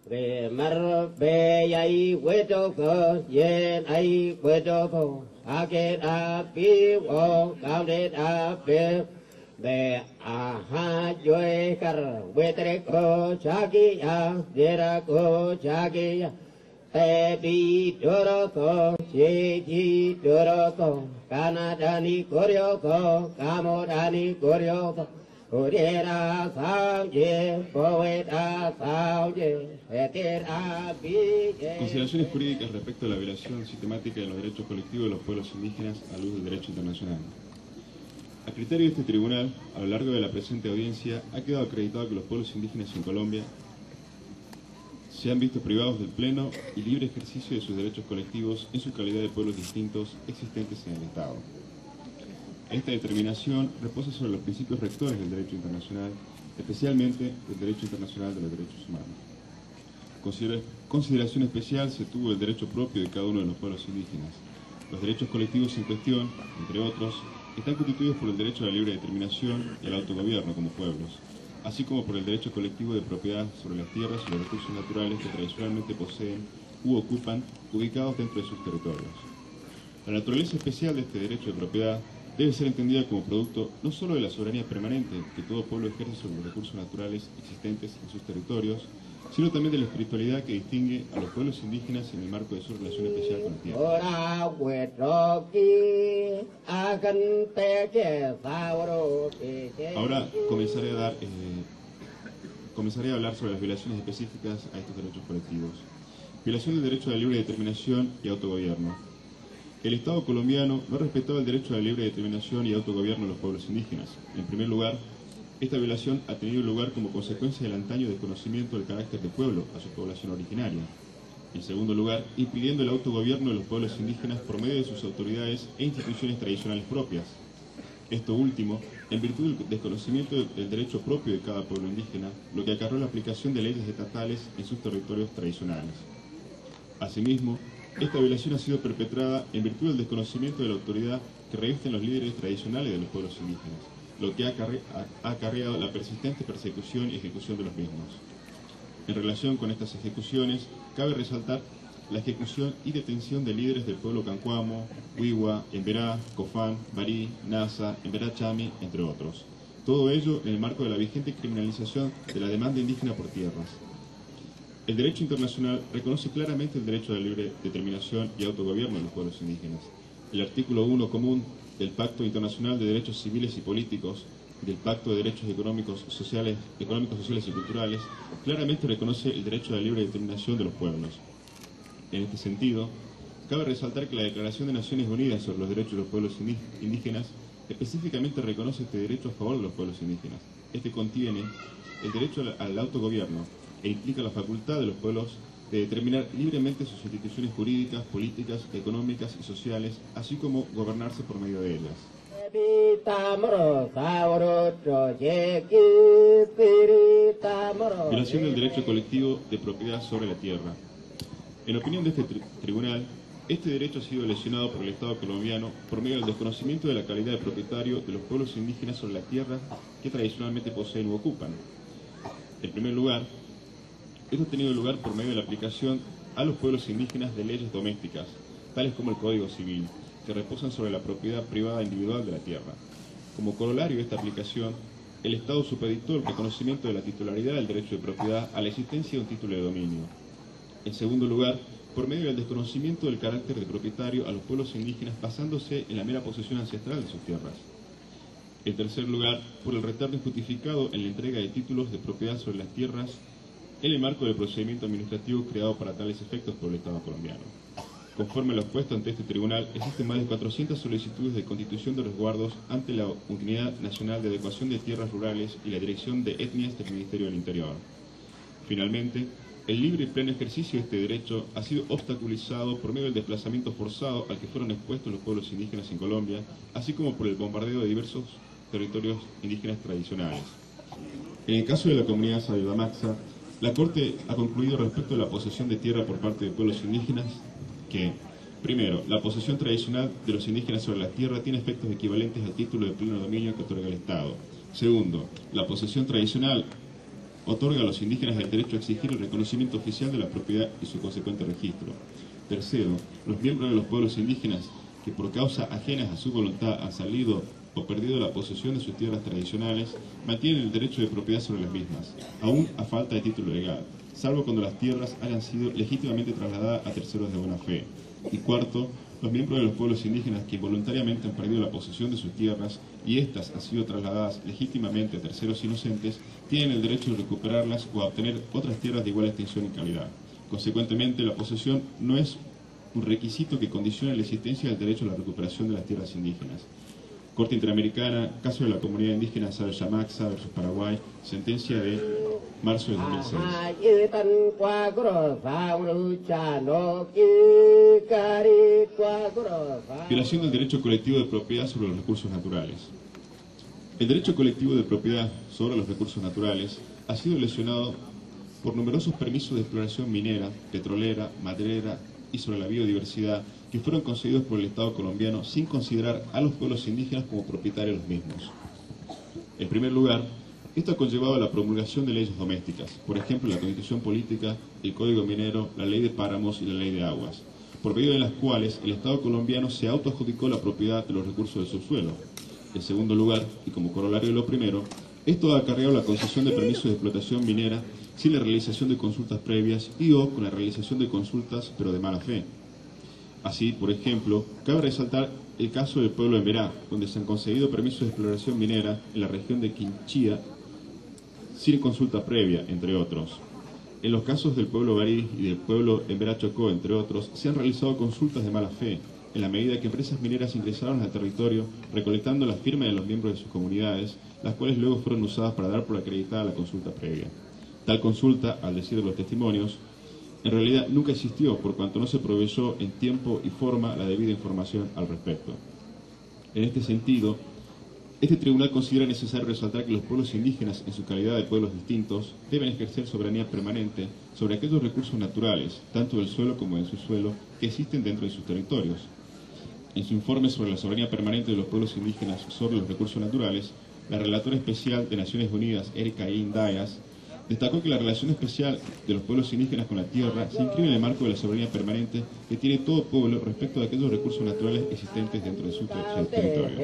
về mar về ai quê cho cơ yên ai quê cho cơ a kê a pi o cao đê a pi về a ha joy kar quê tre ko cha ki a de ra ko cha ki a te pi doro ko che ji doro ko Canada ni koryo ko Cambodia ni koryo ko Consideraciones jurídicas respecto a la violación sistemática de los derechos colectivos de los pueblos indígenas a luz del derecho internacional. A criterio de este tribunal, a lo largo de la presente audiencia, ha quedado acreditado que los pueblos indígenas en Colombia se han visto privados del pleno y libre ejercicio de sus derechos colectivos en su calidad de pueblos distintos existentes en el Estado. Esta determinación reposa sobre los principios rectores del derecho internacional, especialmente del derecho internacional de los derechos humanos. Consideración especial se tuvo el derecho propio de cada uno de los pueblos indígenas. Los derechos colectivos en cuestión, entre otros, están constituidos por el derecho a la libre determinación y al autogobierno como pueblos, así como por el derecho colectivo de propiedad sobre las tierras y los recursos naturales que tradicionalmente poseen u ocupan, ubicados dentro de sus territorios. La naturaleza especial de este derecho de propiedad debe ser entendida como producto no solo de la soberanía permanente que todo pueblo ejerce sobre los recursos naturales existentes en sus territorios, sino también de la espiritualidad que distingue a los pueblos indígenas en el marco de su relación especial con la tierra. Ahora comenzaré a hablar sobre las violaciones específicas a estos derechos colectivos. Violación del derecho a la libre determinación y autogobierno. El Estado colombiano no respetaba el derecho a la libre determinación y autogobierno de los pueblos indígenas. En primer lugar, esta violación ha tenido lugar como consecuencia del antaño desconocimiento del carácter de pueblo a su población originaria. En segundo lugar, impidiendo el autogobierno de los pueblos indígenas por medio de sus autoridades e instituciones tradicionales propias. Esto último, en virtud del desconocimiento del derecho propio de cada pueblo indígena, lo que acarreó la aplicación de leyes estatales en sus territorios tradicionales. Asimismo, esta violación ha sido perpetrada en virtud del desconocimiento de la autoridad que revisten los líderes tradicionales de los pueblos indígenas, lo que ha acarreado la persistente persecución y ejecución de los mismos. En relación con estas ejecuciones, cabe resaltar la ejecución y detención de líderes del pueblo Cancuamo, Huigua, Emberá, Cofán, Barí, Nasa, Emberá Chami, entre otros. Todo ello en el marco de la vigente criminalización de la demanda indígena por tierras. El derecho internacional reconoce claramente el derecho a la libre determinación y autogobierno de los pueblos indígenas. El artículo 1 común del Pacto Internacional de Derechos Civiles y Políticos y del Pacto de Derechos Económicos, Sociales y Culturales claramente reconoce el derecho a la libre determinación de los pueblos. En este sentido, cabe resaltar que la Declaración de Naciones Unidas sobre los Derechos de los Pueblos Indígenas específicamente reconoce este derecho a favor de los pueblos indígenas. Este contiene el derecho al autogobierno e implica la facultad de los pueblos de determinar libremente sus instituciones jurídicas, políticas, económicas y sociales, así como gobernarse por medio de ellas. Violación del derecho colectivo de propiedad sobre la tierra. En opinión de este tribunal, este derecho ha sido lesionado por el Estado colombiano por medio del desconocimiento de la calidad de propietario de los pueblos indígenas sobre la tierra que tradicionalmente poseen u ocupan. En primer lugar, esto ha tenido lugar por medio de la aplicación a los pueblos indígenas de leyes domésticas, tales como el Código Civil, que reposan sobre la propiedad privada individual de la tierra. Como corolario de esta aplicación, el Estado supeditó el reconocimiento de la titularidad del derecho de propiedad a la existencia de un título de dominio. En segundo lugar, por medio del desconocimiento del carácter de propietario a los pueblos indígenas basándose en la mera posesión ancestral de sus tierras. En tercer lugar, por el retardo injustificado en la entrega de títulos de propiedad sobre las tierras en el marco del procedimiento administrativo creado para tales efectos por el Estado colombiano. Conforme a lo expuesto ante este tribunal, existen más de 400 solicitudes de constitución de resguardos ante la Unidad Nacional de Adecuación de Tierras Rurales y la Dirección de Etnias del Ministerio del Interior. Finalmente, el libre y pleno ejercicio de este derecho ha sido obstaculizado por medio del desplazamiento forzado al que fueron expuestos los pueblos indígenas en Colombia, así como por el bombardeo de diversos territorios indígenas tradicionales. En el caso de la comunidad Sayudamaxa, la Corte ha concluido respecto a la posesión de tierra por parte de pueblos indígenas que, primero, la posesión tradicional de los indígenas sobre la tierra tiene efectos equivalentes al título de pleno dominio que otorga el Estado. Segundo, la posesión tradicional otorga a los indígenas el derecho a exigir el reconocimiento oficial de la propiedad y su consecuente registro. Tercero, los miembros de los pueblos indígenas que por causa ajenas a su voluntad han salido o perdido la posesión de sus tierras tradicionales, mantienen el derecho de propiedad sobre las mismas, aún a falta de título legal, salvo cuando las tierras hayan sido legítimamente trasladadas a terceros de buena fe. Y cuarto, los miembros de los pueblos indígenas que voluntariamente han perdido la posesión de sus tierras y éstas han sido trasladadas legítimamente a terceros inocentes, tienen el derecho de recuperarlas o a obtener otras tierras de igual extensión y calidad. Consecuentemente, la posesión no es un requisito que condicione la existencia del derecho a la recuperación de las tierras indígenas. Corte Interamericana, caso de la comunidad indígena Sabe-Yamaxa versus Paraguay, sentencia de marzo del 2006. Violación del derecho colectivo de propiedad sobre los recursos naturales. El derecho colectivo de propiedad sobre los recursos naturales ha sido lesionado por numerosos permisos de exploración minera, petrolera, maderera y sobre la biodiversidad que fueron concedidos por el Estado colombiano sin considerar a los pueblos indígenas como propietarios de los mismos. En primer lugar, esto ha conllevado a la promulgación de leyes domésticas, por ejemplo la Constitución Política, el Código Minero, la Ley de Páramos y la Ley de Aguas, por medio de las cuales el Estado colombiano se autoadjudicó la propiedad de los recursos del subsuelo. En segundo lugar, y como corolario de lo primero, esto ha acarreado la concesión de permisos de explotación minera sin la realización de consultas previas y o con la realización de consultas pero de mala fe. Así, por ejemplo, cabe resaltar el caso del pueblo de Emberá, donde se han concedido permisos de exploración minera en la región de Quinchía sin consulta previa, entre otros. En los casos del pueblo Barí y del pueblo Emberá Chocó, entre otros, se han realizado consultas de mala fe, en la medida que empresas mineras ingresaron al territorio recolectando las firmas de los miembros de sus comunidades, las cuales luego fueron usadas para dar por acreditada la consulta previa. Tal consulta, al decir de los testimonios, en realidad nunca existió por cuanto no se proveyó en tiempo y forma la debida información al respecto. En este sentido, este tribunal considera necesario resaltar que los pueblos indígenas, en su calidad de pueblos distintos, deben ejercer soberanía permanente sobre aquellos recursos naturales, tanto del suelo como del subsuelo, que existen dentro de sus territorios. En su informe sobre la soberanía permanente de los pueblos indígenas sobre los recursos naturales, la relatora especial de Naciones Unidas, Erika Indayas, destacó que la relación especial de los pueblos indígenas con la tierra se inscribe en el marco de la soberanía permanente que tiene todo pueblo respecto de aquellos recursos naturales existentes dentro de su territorio.